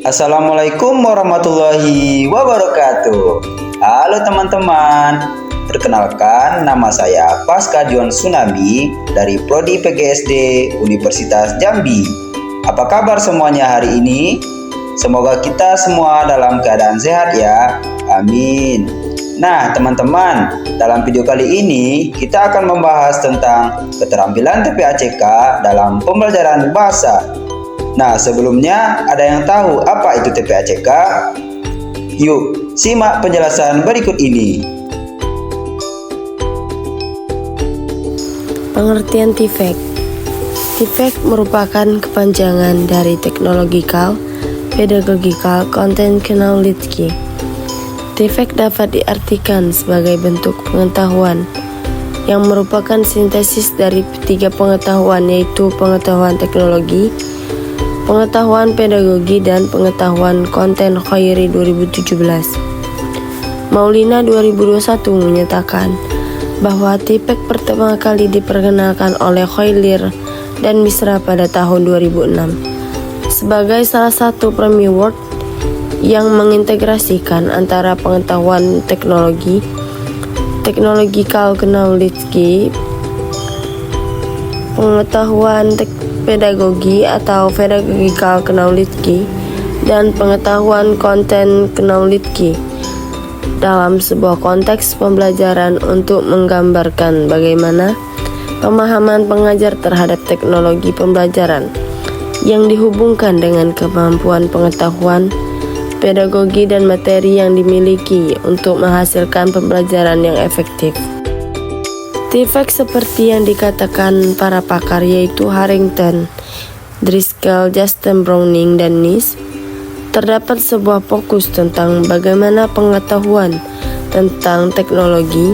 Assalamualaikum warahmatullahi wabarakatuh. Halo teman-teman, perkenalkan nama saya Paskadion Tsunami dari Prodi PGSD Universitas Jambi. Apa kabar semuanya hari ini? Semoga kita semua dalam keadaan sehat ya. Amin. Nah teman-teman, dalam video kali ini kita akan membahas tentang keterampilan TPACK dalam pembelajaran bahasa. Nah, sebelumnya ada yang tahu apa itu TPACK? Yuk, simak penjelasan berikut ini. Pengertian TPACK. TPACK merupakan kepanjangan dari Technological, Pedagogical, Content Knowledge. TPACK dapat diartikan sebagai bentuk pengetahuan yang merupakan sintesis dari tiga pengetahuan, yaitu pengetahuan teknologi, pengetahuan pedagogi, dan pengetahuan konten Khairi 2017. Maulina 2021 menyatakan bahwa TPACK pertama kali diperkenalkan oleh Khoilir dan Misra pada tahun 2006 sebagai salah satu framework yang mengintegrasikan antara pengetahuan teknologi, technological knowledge, pengetahuan pedagogi atau pedagogical knowledge, dan pengetahuan content knowledge dalam sebuah konteks pembelajaran untuk menggambarkan bagaimana pemahaman pengajar terhadap teknologi pembelajaran yang dihubungkan dengan kemampuan pengetahuan, pedagogi, dan materi yang dimiliki untuk menghasilkan pembelajaran yang efektif. TPACK seperti yang dikatakan para pakar yaitu Harrington, Driscoll, Justin Browning, dan Nice, terdapat sebuah fokus tentang bagaimana pengetahuan tentang teknologi,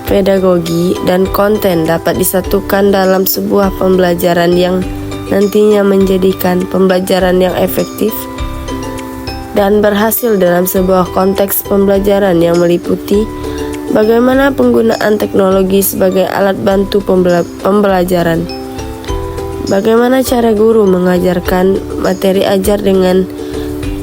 pedagogi, dan konten dapat disatukan dalam sebuah pembelajaran yang nantinya menjadikan pembelajaran yang efektif dan berhasil dalam sebuah konteks pembelajaran yang meliputi bagaimana penggunaan teknologi sebagai alat bantu pembelajaran, bagaimana cara guru mengajarkan materi ajar dengan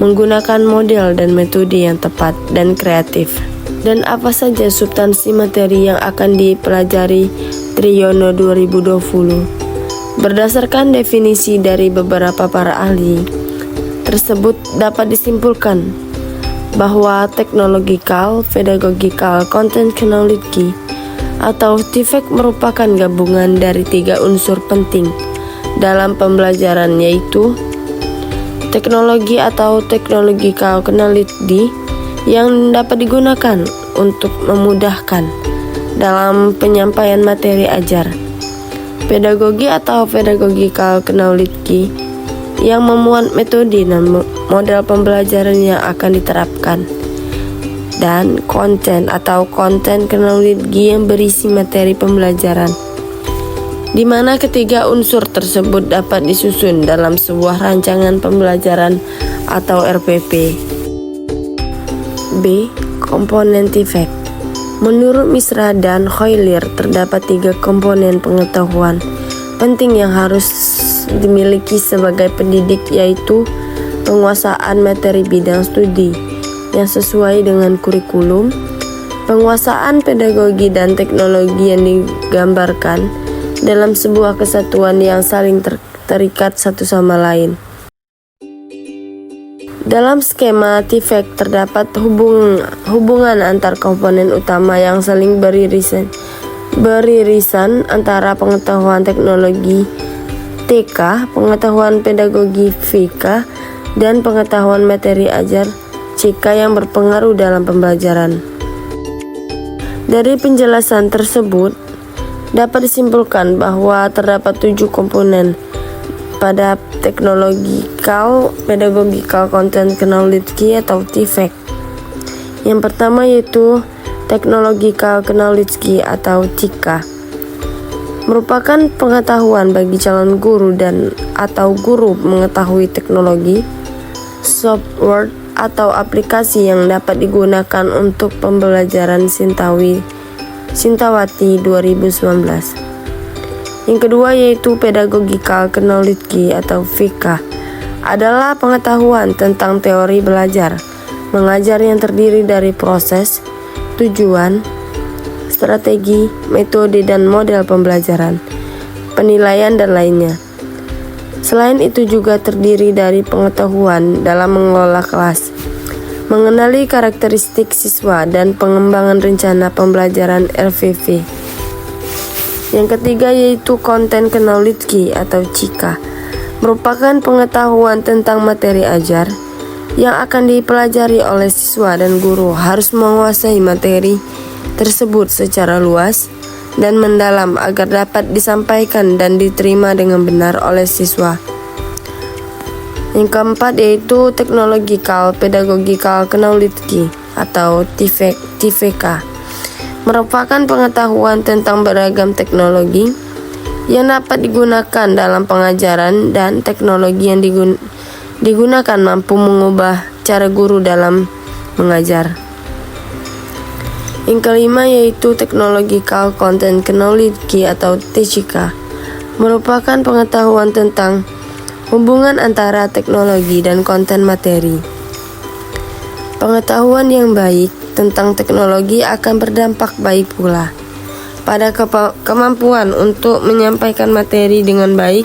menggunakan model dan metode yang tepat dan kreatif, dan apa saja substansi materi yang akan dipelajari Triyono 2020. Berdasarkan definisi dari beberapa para ahli tersebut dapat disimpulkan bahwa technological, pedagogical, content knowledge atau TPACK merupakan gabungan dari tiga unsur penting dalam pembelajaran, yaitu teknologi atau technological knowledge yang dapat digunakan untuk memudahkan dalam penyampaian materi ajar, pedagogi atau pedagogical knowledge yang memuat metode dan model pembelajaran yang akan diterapkan, dan konten atau content knowledge yang berisi materi pembelajaran, di mana ketiga unsur tersebut dapat disusun dalam sebuah rancangan pembelajaran atau RPP. B. Komponen TPACK. Menurut Misra dan Khoilir, terdapat tiga komponen pengetahuan penting yang harus dimiliki sebagai pendidik, yaitu penguasaan materi bidang studi yang sesuai dengan kurikulum, penguasaan pedagogi dan teknologi yang digambarkan dalam sebuah kesatuan yang saling terikat satu sama lain. Dalam skema TPACK terdapat hubungan antar komponen utama yang saling beririsan antara pengetahuan teknologi TK, pengetahuan pedagogi VK, dan pengetahuan materi ajar CK yang berpengaruh dalam pembelajaran. Dari penjelasan tersebut dapat disimpulkan bahwa terdapat 7 komponen pada technological, pedagogical, content knowledge atau TPACK. Yang pertama yaitu technological knowledge atau TK, merupakan pengetahuan bagi calon guru dan atau guru mengetahui teknologi, software, atau aplikasi yang dapat digunakan untuk pembelajaran Sintawati 2019. Yang kedua yaitu pedagogical knowledge atau VK, adalah pengetahuan tentang teori belajar, mengajar yang terdiri dari proses, tujuan, strategi, metode dan model pembelajaran, penilaian dan lainnya. Selain itu juga terdiri dari pengetahuan dalam mengelola kelas, mengenali karakteristik siswa dan pengembangan rencana pembelajaran LVV. Yang ketiga yaitu Content Knowledge atau CIKA, merupakan pengetahuan tentang materi ajar yang akan dipelajari oleh siswa dan guru harus menguasai materi tersebut secara luas dan mendalam agar dapat disampaikan dan diterima dengan benar oleh siswa. Yang keempat yaitu Technological Pedagogical Knowledge atau TVK, merupakan pengetahuan tentang beragam teknologi yang dapat digunakan dalam pengajaran dan teknologi yang digunakan mampu mengubah cara guru dalam mengajar. Yang kelima yaitu Technological Content Knowledge atau TCK, merupakan pengetahuan tentang hubungan antara teknologi dan konten materi. Pengetahuan yang baik tentang teknologi akan berdampak baik pula pada kemampuan untuk menyampaikan materi dengan baik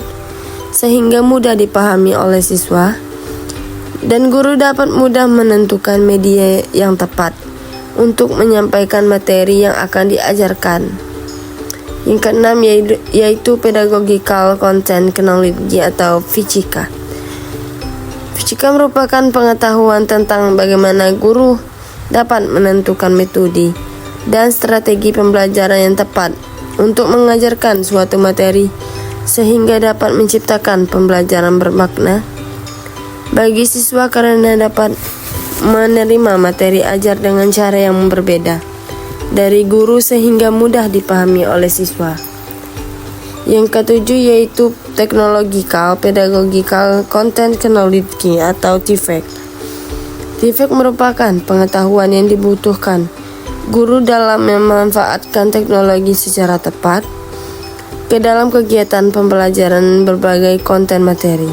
sehingga mudah dipahami oleh siswa dan guru dapat mudah menentukan media yang tepat untuk menyampaikan materi yang akan diajarkan. Yang keenam yaitu Pedagogical Content Knowledge atau PCK. PCK merupakan pengetahuan tentang bagaimana guru dapat menentukan metode dan strategi pembelajaran yang tepat untuk mengajarkan suatu materi sehingga dapat menciptakan pembelajaran bermakna bagi siswa karena dapat menerima materi ajar dengan cara yang berbeda dari guru sehingga mudah dipahami oleh siswa. Yang ketujuh yaitu Technological Pedagogical Content Knowledge atau TVK. TVK merupakan pengetahuan yang dibutuhkan guru dalam memanfaatkan teknologi secara tepat ke dalam kegiatan pembelajaran berbagai konten materi,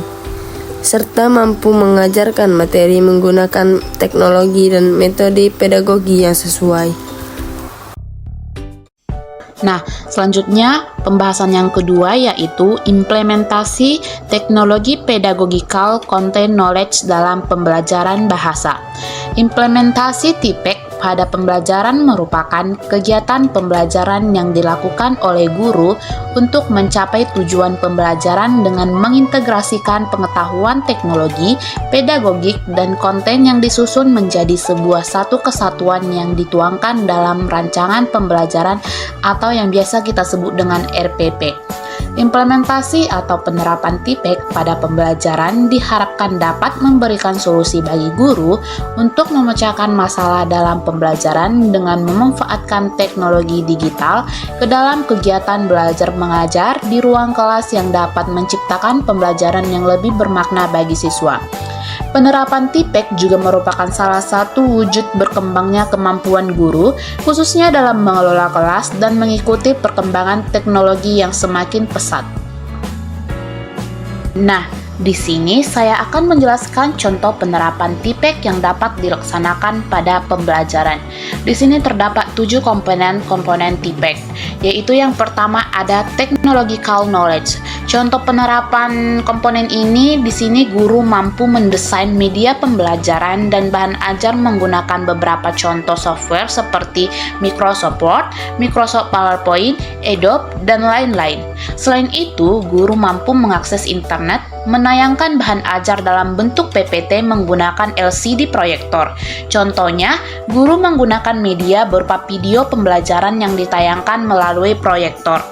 serta mampu mengajarkan materi menggunakan teknologi dan metode pedagogi yang sesuai. Nah, selanjutnya pembahasan yang kedua yaitu implementasi teknologi pedagogical content knowledge dalam pembelajaran bahasa. Implementasi TPEK pada pembelajaran merupakan kegiatan pembelajaran yang dilakukan oleh guru untuk mencapai tujuan pembelajaran dengan mengintegrasikan pengetahuan teknologi, pedagogik, dan konten yang disusun menjadi sebuah satu kesatuan yang dituangkan dalam rancangan pembelajaran atau yang biasa kita sebut dengan RPP. Implementasi atau penerapan TPEK pada pembelajaran diharapkan dapat memberikan solusi bagi guru untuk memecahkan masalah dalam pembelajaran dengan memanfaatkan teknologi digital ke dalam kegiatan belajar mengajar di ruang kelas yang dapat menciptakan pembelajaran yang lebih bermakna bagi siswa. Penerapan TPEK juga merupakan salah satu wujud berkembangnya kemampuan guru, khususnya dalam mengelola kelas dan mengikuti perkembangan teknologi yang semakin pesat. Nah, di sini saya akan menjelaskan contoh penerapan TPEK yang dapat dilaksanakan pada pembelajaran. Di sini terdapat 7 komponen TPEK, yaitu yang pertama ada technological knowledge. Contoh penerapan komponen ini di sini guru mampu mendesain media pembelajaran dan bahan ajar menggunakan beberapa contoh software seperti Microsoft Word, Microsoft PowerPoint, Adobe, dan lain-lain. Selain itu, guru mampu mengakses internet, menayangkan bahan ajar dalam bentuk PPT menggunakan LCD proyektor. Contohnya, guru menggunakan media berupa video pembelajaran yang ditayangkan melalui proyektor.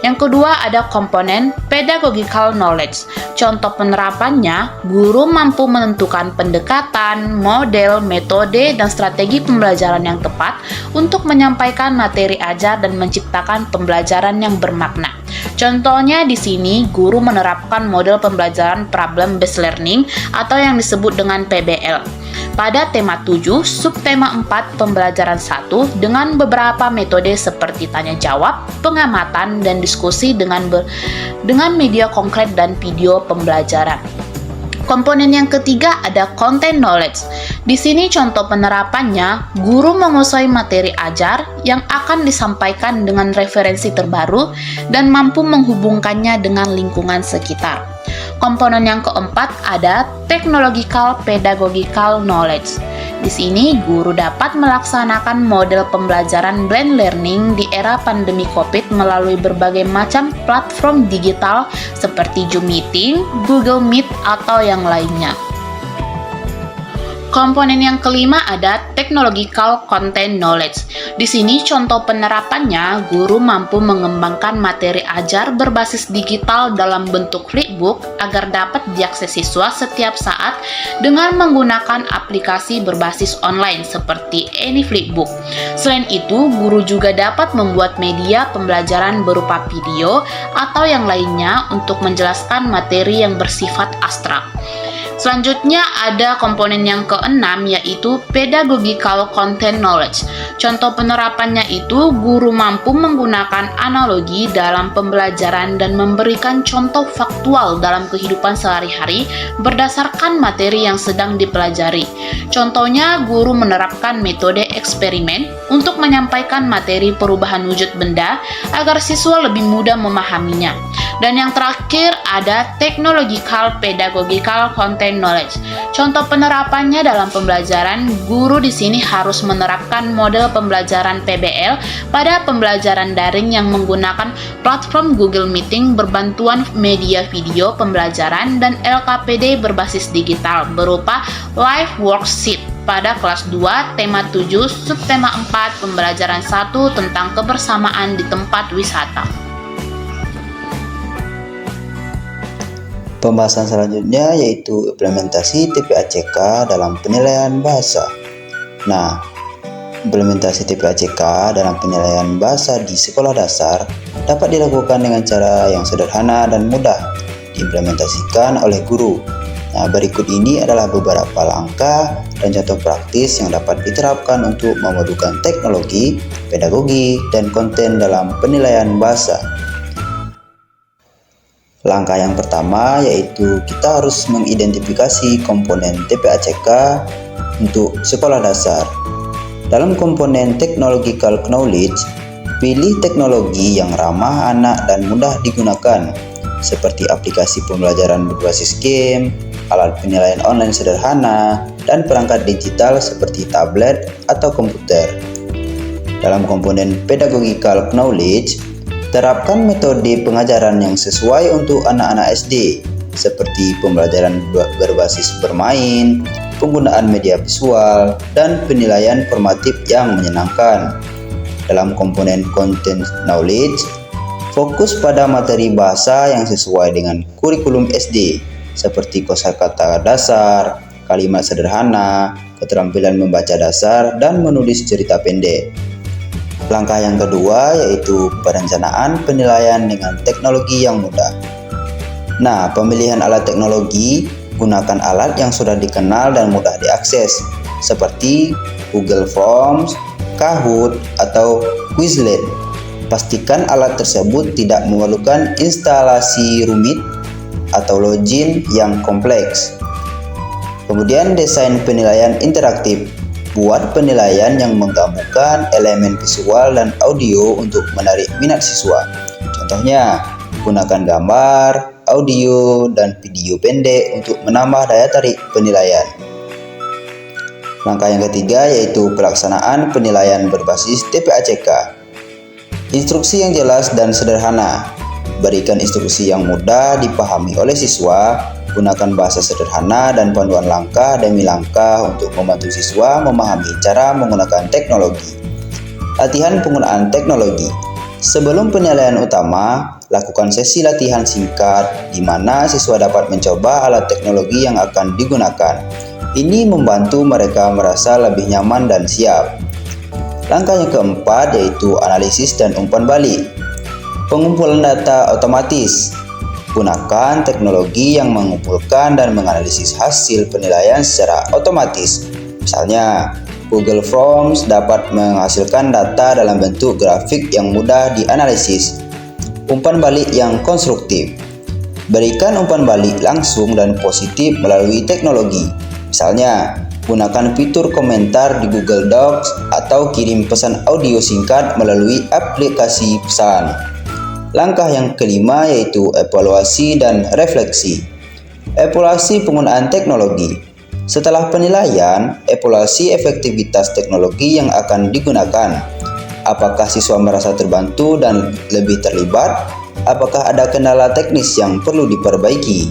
Yang kedua ada komponen pedagogical knowledge. Contoh penerapannya, guru mampu menentukan pendekatan, model, metode, dan strategi pembelajaran yang tepat untuk menyampaikan materi ajar dan menciptakan pembelajaran yang bermakna. Contohnya di sini, guru menerapkan model pembelajaran problem based learning atau yang disebut dengan PBL. Pada tema 7, subtema 4 pembelajaran 1 dengan beberapa metode seperti tanya jawab, pengamatan, dan diskusi dengan media konkret dan video pembelajaran. Komponen yang ketiga ada content knowledge. Di sini contoh penerapannya, guru menguasai materi ajar yang akan disampaikan dengan referensi terbaru dan mampu menghubungkannya dengan lingkungan sekitar. Komponen yang keempat ada technological pedagogical knowledge. Di sini, guru dapat melaksanakan model pembelajaran blended learning di era pandemi COVID melalui berbagai macam platform digital seperti Zoom Meeting, Google Meet, atau yang lainnya. Komponen yang kelima ada technological content knowledge. Di sini contoh penerapannya, guru mampu mengembangkan materi ajar berbasis digital dalam bentuk flipbook agar dapat diakses siswa setiap saat dengan menggunakan aplikasi berbasis online seperti AnyFlipbook. Selain itu, guru juga dapat membuat media pembelajaran berupa video atau yang lainnya untuk menjelaskan materi yang bersifat abstrak. Selanjutnya ada komponen yang keenam yaitu pedagogical content knowledge. Contoh penerapannya itu guru mampu menggunakan analogi dalam pembelajaran dan memberikan contoh faktual dalam kehidupan sehari-hari berdasarkan materi yang sedang dipelajari. Contohnya guru menerapkan metode eksperimen untuk menyampaikan materi perubahan wujud benda agar siswa lebih mudah memahaminya. Dan yang terakhir ada technological pedagogical content knowledge. Contoh penerapannya dalam pembelajaran, guru di sini harus menerapkan model pembelajaran PBL pada pembelajaran daring yang menggunakan platform Google Meeting berbantuan media video pembelajaran dan LKPD berbasis digital berupa live worksheet pada kelas 2, tema 7, subtema 4, pembelajaran 1 tentang kebersamaan di tempat wisata. Pembahasan selanjutnya yaitu implementasi TPACK dalam penilaian bahasa. Nah, implementasi TPACK dalam penilaian bahasa di sekolah dasar dapat dilakukan dengan cara yang sederhana dan mudah diimplementasikan oleh guru. Nah, berikut ini adalah beberapa langkah dan contoh praktis yang dapat diterapkan untuk memadukan teknologi, pedagogi, dan konten dalam penilaian bahasa. Langkah yang pertama yaitu kita harus mengidentifikasi komponen TPACK untuk sekolah dasar. Dalam komponen technological knowledge, pilih teknologi yang ramah anak dan mudah digunakan, seperti aplikasi pembelajaran berbasis game, alat penilaian online sederhana, dan perangkat digital seperti tablet atau komputer. Dalam komponen pedagogical knowledge, terapkan metode pengajaran yang sesuai untuk anak-anak SD, seperti pembelajaran berbasis bermain, penggunaan media visual, dan penilaian formatif yang menyenangkan. Dalam komponen content knowledge, fokus pada materi bahasa yang sesuai dengan kurikulum SD, seperti kosakata dasar, kalimat sederhana, keterampilan membaca dasar, dan menulis cerita pendek. Langkah yang kedua yaitu perencanaan penilaian dengan teknologi yang mudah. Nah, pemilihan alat teknologi, gunakan alat yang sudah dikenal dan mudah diakses, seperti Google Forms, Kahoot, atau Quizlet. Pastikan alat tersebut tidak memerlukan instalasi rumit atau login yang kompleks. Kemudian desain penilaian interaktif. Buat penilaian yang menggabungkan elemen visual dan audio untuk menarik minat siswa. Contohnya, gunakan gambar, audio, dan video pendek untuk menambah daya tarik penilaian. Langkah yang ketiga yaitu pelaksanaan penilaian berbasis TPACK. Instruksi yang jelas dan sederhana. Berikan instruksi yang mudah dipahami oleh siswa. Gunakan bahasa sederhana dan panduan langkah demi langkah untuk membantu siswa memahami cara menggunakan teknologi. Latihan penggunaan teknologi. Sebelum penilaian utama, lakukan sesi latihan singkat di mana siswa dapat mencoba alat teknologi yang akan digunakan. Ini membantu mereka merasa lebih nyaman dan siap. Langkah yang keempat yaitu analisis dan umpan balik. Pengumpulan data otomatis. Gunakan teknologi yang mengumpulkan dan menganalisis hasil penilaian secara otomatis. Misalnya, Google Forms dapat menghasilkan data dalam bentuk grafik yang mudah dianalisis. Umpan balik yang konstruktif. Berikan umpan balik langsung dan positif melalui teknologi. Misalnya, gunakan fitur komentar di Google Docs atau kirim pesan audio singkat melalui aplikasi pesan. Langkah yang kelima yaitu evaluasi dan refleksi. Evaluasi penggunaan teknologi. Setelah penilaian, evaluasi efektivitas teknologi yang akan digunakan. Apakah siswa merasa terbantu dan lebih terlibat? Apakah ada kendala teknis yang perlu diperbaiki?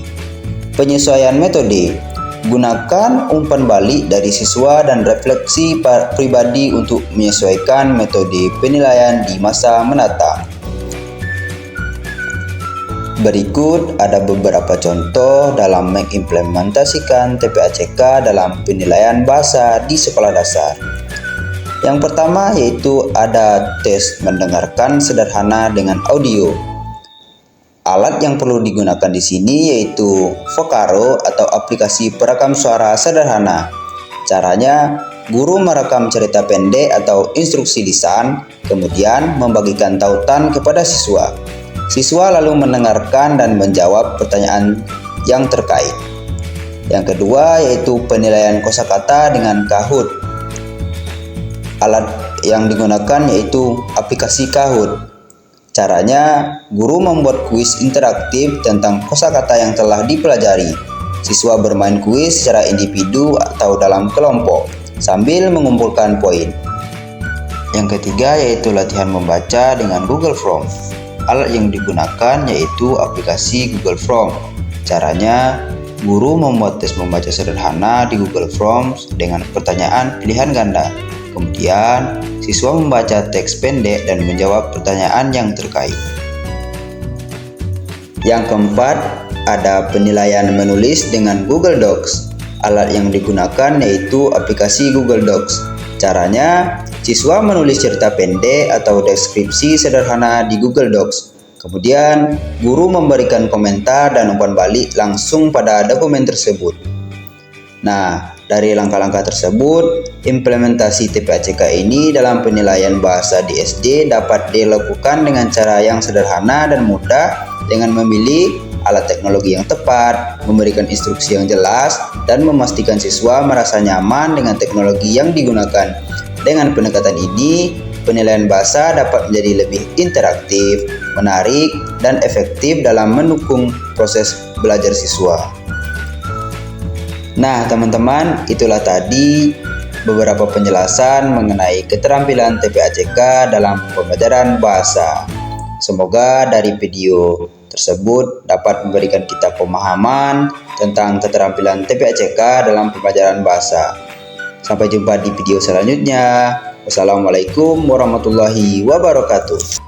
Penyesuaian metode. Gunakan umpan balik dari siswa dan refleksi pribadi untuk menyesuaikan metode penilaian di masa mendatang. Berikut ada beberapa contoh dalam mengimplementasikan TPACK dalam penilaian bahasa di sekolah dasar. Yang pertama yaitu ada tes mendengarkan sederhana dengan audio. Alat yang perlu digunakan di sini yaitu Vocaro atau aplikasi perekam suara sederhana. Caranya, guru merekam cerita pendek atau instruksi lisan, kemudian membagikan tautan kepada siswa. Siswa lalu mendengarkan dan menjawab pertanyaan yang terkait. Yang kedua yaitu penilaian kosakata dengan Kahoot. Alat yang digunakan yaitu aplikasi Kahoot. Caranya, guru membuat kuis interaktif tentang kosakata yang telah dipelajari. Siswa bermain kuis secara individu atau dalam kelompok, sambil mengumpulkan poin. Yang ketiga yaitu latihan membaca dengan Google Forms. Alat yang digunakan yaitu aplikasi Google Forms. Caranya, guru membuat tes membaca sederhana di Google Forms dengan pertanyaan pilihan ganda. Kemudian, siswa membaca teks pendek dan menjawab pertanyaan yang terkait. Yang keempat, ada penilaian menulis dengan Google Docs. Alat yang digunakan yaitu aplikasi Google Docs. Caranya, siswa menulis cerita pendek atau deskripsi sederhana di Google Docs. Kemudian, guru memberikan komentar dan umpan balik langsung pada dokumen tersebut. Nah, dari langkah-langkah tersebut, implementasi TPACK ini dalam penilaian bahasa di SD dapat dilakukan dengan cara yang sederhana dan mudah dengan memilih alat teknologi yang tepat, memberikan instruksi yang jelas, dan memastikan siswa merasa nyaman dengan teknologi yang digunakan. Dengan pendekatan ini, penilaian bahasa dapat menjadi lebih interaktif, menarik, dan efektif dalam mendukung proses belajar siswa. Nah, teman-teman, itulah tadi beberapa penjelasan mengenai keterampilan TPACK dalam pembelajaran bahasa. Semoga dari video tersebut dapat memberikan kita pemahaman tentang keterampilan TPACK dalam pembelajaran bahasa. Sampai jumpa di video selanjutnya. Wassalamualaikum warahmatullahi wabarakatuh.